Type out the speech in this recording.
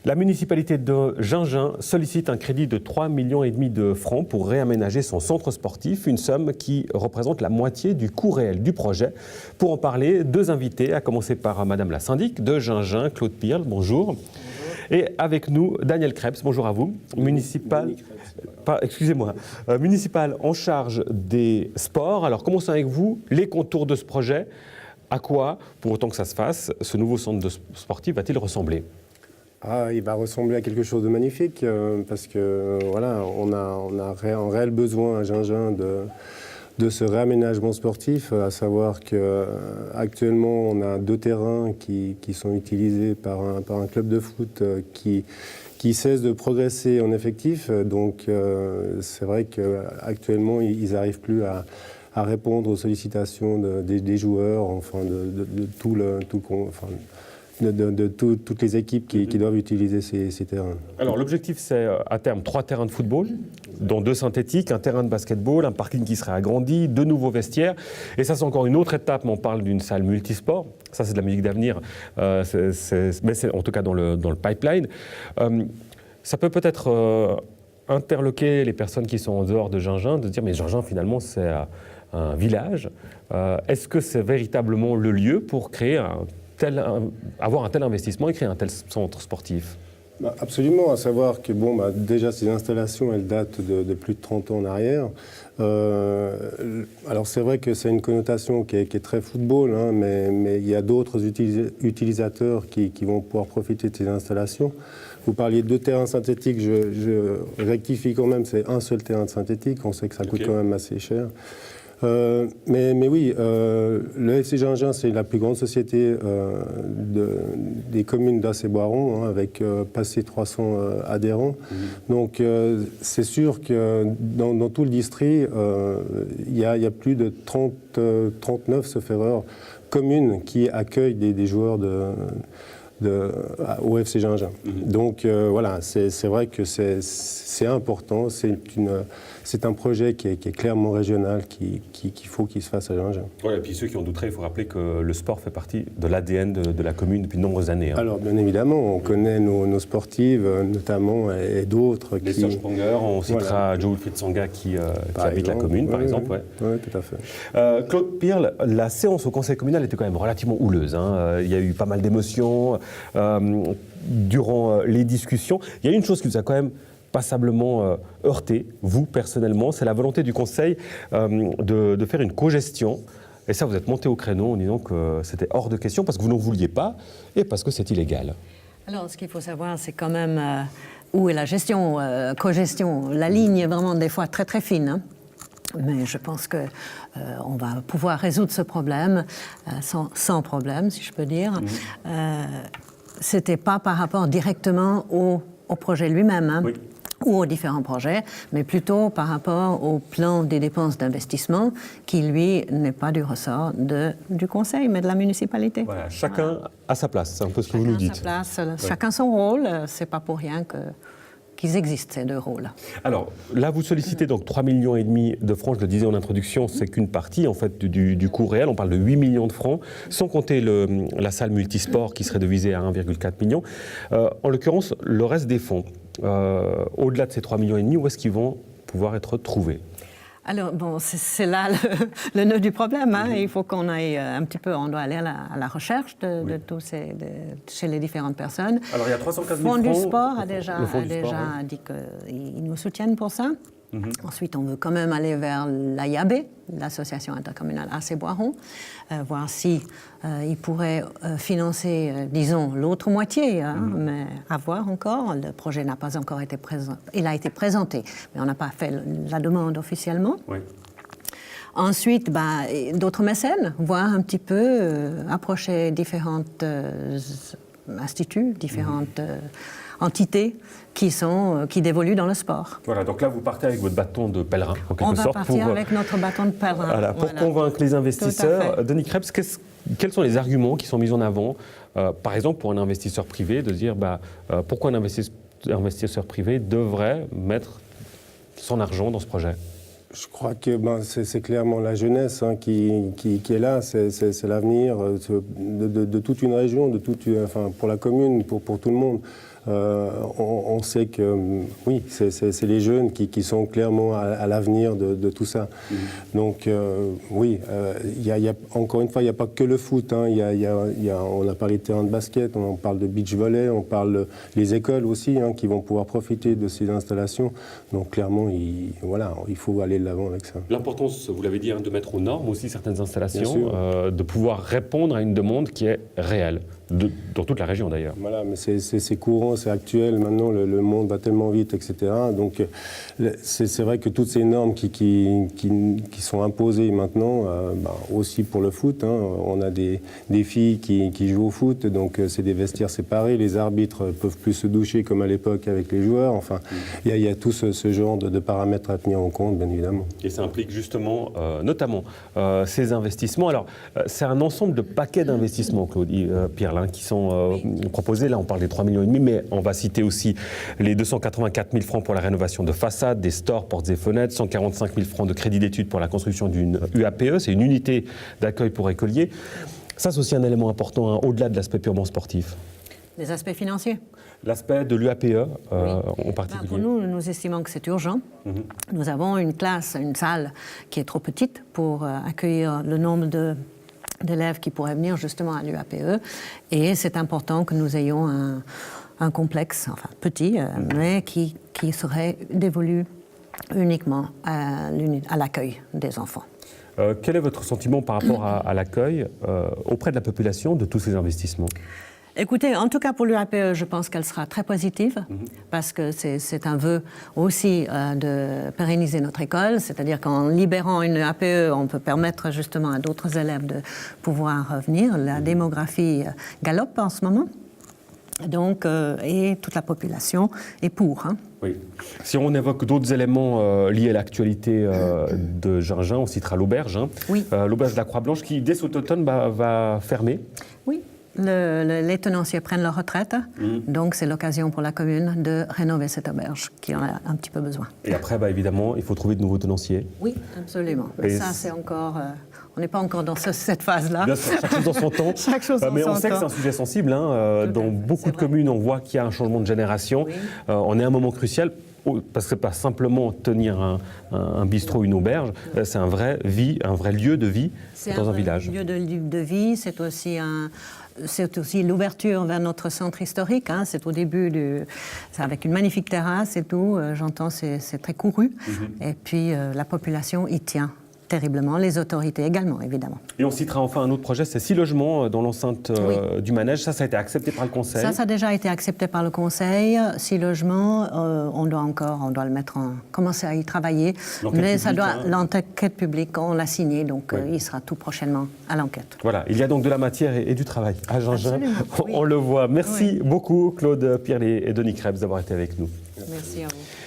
La municipalité de Gingin sollicite un crédit de 3,5 millions de francs pour réaménager son centre sportif, une somme qui représente la moitié du coût réel du projet. Pour en parler, deux invités, à commencer par Madame la syndic de Gingin, Claude Pirle, bonjour. Et avec nous, Daniel Krebs, bonjour à vous, municipal en charge des sports. Alors commençons avec vous, les contours de ce projet. À quoi, pour autant que ça se fasse, ce nouveau centre sportif va-t-il ressembler ? Il va ressembler à quelque chose de magnifique parce que voilà, on a un réel besoin à Gingin de ce réaménagement sportif, à savoir qu'actuellement on a 2 terrains qui sont utilisés par un club de foot qui cesse de progresser en effectif. Donc c'est vrai qu'actuellement ils n'arrivent plus à répondre aux sollicitations des joueurs, enfin de toutes les équipes qui doivent utiliser ces terrains. Alors l'objectif c'est à terme 3 terrains de football, dont 2 synthétiques, un terrain de basketball, un parking qui serait agrandi, 2 nouveaux vestiaires. Et ça c'est encore une autre étape, mais on parle d'une salle multisport. Ça c'est de la musique d'avenir, mais c'est en tout cas dans le pipeline. Ça peut peut-être interloquer les personnes qui sont en dehors de Gingin, de dire mais Gingin finalement c'est un village. Est-ce que c'est véritablement le lieu pour créer avoir un tel investissement et créer un tel centre sportif ? Absolument, à savoir que déjà ces installations elles datent de plus de 30 ans en arrière. Alors c'est vrai que c'est une connotation qui est très football, hein, mais il y a d'autres utilisateurs qui vont pouvoir profiter de ces installations. Vous parliez de 2 terrains synthétiques, je rectifie quand même, c'est un seul terrain de synthétique, on sait que ça coûte quand même assez cher. Mais oui, le FC Gingin, c'est la plus grande société des communes d'Asse-et-Boiron, hein, avec passé 300 adhérents. Donc c'est sûr que dans tout le district, il y a plus de 39, sauf erreur, communes qui accueillent des joueurs au FC Gingin. Donc voilà, c'est vrai que c'est important, c'est un projet qui est clairement régional, qu'il faut qu'il se fasse à Gingin. Ouais, et puis ceux qui en douteraient, il faut rappeler que le sport fait partie de l'ADN de la commune depuis de nombreuses années. Hein. Alors bien évidemment, on connaît nos sportives notamment et d'autres. Les Serge Ponger, on citera Joe Wilfried Tsonga qui habite la commune par exemple. Oui, tout à fait. Claude Pirle, la séance au conseil communal était quand même relativement houleuse. Hein. Il y a eu pas mal d'émotions durant les discussions. Il y a une chose qui vous a quand même passablement heurté, vous personnellement, c'est la volonté du Conseil de faire une cogestion. Et ça, vous êtes monté au créneau en disant que c'était hors de question parce que vous n'en vouliez pas et parce que c'est illégal. Alors, ce qu'il faut savoir, c'est quand même où est la gestion, cogestion. La ligne est vraiment des fois très très fine. Hein. Mais je pense qu'on va pouvoir résoudre ce problème sans problème, si je peux dire. C'était pas par rapport directement au projet lui-même. Hein. Oui. Ou aux différents projets, mais plutôt par rapport au plan des dépenses d'investissement qui, lui, n'est pas du ressort du conseil, mais de la municipalité. Voilà, chacun à sa place, c'est un peu ce que vous nous dites. Chacun à sa place, chacun son rôle, c'est pas pour rien qu'ils existent, ces 2 rôles. Alors, là, vous sollicitez donc 3,5 millions de francs, je le disais en introduction, c'est qu'une partie, en fait, du coût réel. On parle de 8 millions de francs, sans compter la salle multisport qui serait devisée à 1,4 million. En l'occurrence, le reste des fonds, au-delà de ces 3,5 millions, où est-ce qu'ils vont pouvoir être trouvés ? Alors, bon, c'est là le nœud du problème. Hein. Il faut qu'on aille un petit peu, on doit aller à la recherche de tous chez les différentes personnes. Alors, il y a 315 000 francs. Le Fonds du sport a déjà sport, dit qu'ils nous soutiennent pour ça. Ensuite, on veut quand même aller vers l'AIAB, l'Association intercommunale Asse-et-Boiron, voir si ils pourraient financer, disons, l'autre moitié, hein, mais à voir encore. Le projet n'a pas encore été présenté. Il a été présenté, mais on n'a pas fait la demande officiellement. Oui. Ensuite, d'autres mécènes, voir un petit peu, approcher différentes instituts, différentes entités qui dévoluent dans le sport. Voilà, donc là vous partez avec votre bâton de pèlerin, en quelque sorte. On va partir avec notre bâton de pèlerin. Voilà, pour convaincre les investisseurs. Denis Krebs, quels sont les arguments qui sont mis en avant, par exemple pour un investisseur privé, de dire pourquoi un investisseur privé devrait mettre son argent dans ce projet ? Je crois que c'est clairement la jeunesse qui est là, c'est l'avenir de toute une région, pour la commune, pour tout le monde. On sait que, oui, c'est les jeunes qui sont clairement à l'avenir de tout ça. Donc, oui, encore une fois, il n'y a pas que le foot. Hein. On a parlé de terrain de basket, on parle de beach volley, on parle des écoles aussi qui vont pouvoir profiter de ces installations. Donc, clairement, il faut aller de l'avant avec ça. L'importance, vous l'avez dit, de mettre aux normes aussi certaines installations, de pouvoir répondre à une demande qui est réelle, dans toute la région d'ailleurs. Voilà, mais c'est courant, c'est actuel. Maintenant, le monde va tellement vite, etc. Donc, c'est vrai que toutes ces normes qui sont imposées maintenant, aussi pour le foot, on a des filles qui jouent au foot, donc c'est des vestiaires séparés. Les arbitres ne peuvent plus se doucher comme à l'époque avec les joueurs. Enfin, il y a tout ce genre de paramètres à tenir en compte, bien évidemment. Et ça implique justement, notamment, ces investissements. Alors, c'est un ensemble de paquets d'investissements, Claude, Pierre, qui sont proposés. Là, on parle des 3,5 millions, mais on va citer aussi les 284 000 francs pour la rénovation de façades, des stores, portes et fenêtres, 145 000 francs de crédit d'études pour la construction d'une UAPE, c'est une unité d'accueil pour écoliers. Ça, c'est aussi un élément important, au-delà de l'aspect purement sportif. Les aspects financiers. L'aspect de l'UAPE en particulier. Pour nous estimons que c'est urgent. Nous avons une classe, une salle qui est trop petite pour accueillir le nombre d'élèves qui pourraient venir justement à l'UAPE. Et c'est important que nous ayons un complexe, enfin petit, mais qui serait dévolu uniquement à l'accueil des enfants. Quel est votre sentiment par rapport à l'accueil auprès de la population de tous ces investissements ? Écoutez, en tout cas pour l'UAPE, je pense qu'elle sera très positive parce que c'est un vœu aussi de pérenniser notre école, c'est-à-dire qu'en libérant une UAPE, on peut permettre justement à d'autres élèves de pouvoir venir. La démographie galope en ce moment. Donc, et toute la population est pour. Oui. Si on évoque d'autres éléments liés à l'actualité de Gingin, on citera l'auberge. Oui. L'auberge de la Croix-Blanche qui, dès cet automne, va fermer. Oui. Les tenanciers prennent leur retraite, donc c'est l'occasion pour la commune de rénover cette auberge qui en a un petit peu besoin. Et après, évidemment, il faut trouver de nouveaux tenanciers. Oui, absolument. Et ça, c'est encore... on n'est pas encore dans cette phase-là. Bien sûr, chaque chose dans son temps. Chaque chose dans mais son on sait temps. que c'est un sujet sensible. Dans beaucoup de communes, on voit qu'il y a un changement de génération. Oui. On est à un moment crucial. Parce que pas simplement tenir un bistrot, une auberge, c'est un vrai lieu de vie dans un village. C'est un lieu de vie, c'est aussi l'ouverture vers notre centre historique. C'est au début, c'est avec une magnifique terrasse et tout. J'entends, c'est très couru. Et puis la population y tient terriblement, les autorités également, évidemment. Et on citera enfin un autre projet, c'est 6 logements dans l'enceinte du manège. Ça a été accepté par le Conseil. Ça a déjà été accepté par le Conseil. 6 logements, on doit commencer à y travailler. Mais l'enquête publique, on l'a signé, donc il sera tout prochainement à l'enquête. Voilà, il y a donc de la matière et du travail à Gingin. Absolument, oui. On le voit. Merci beaucoup, Claude Pierlet et Denis Krebs, d'avoir été avec nous. Merci à vous.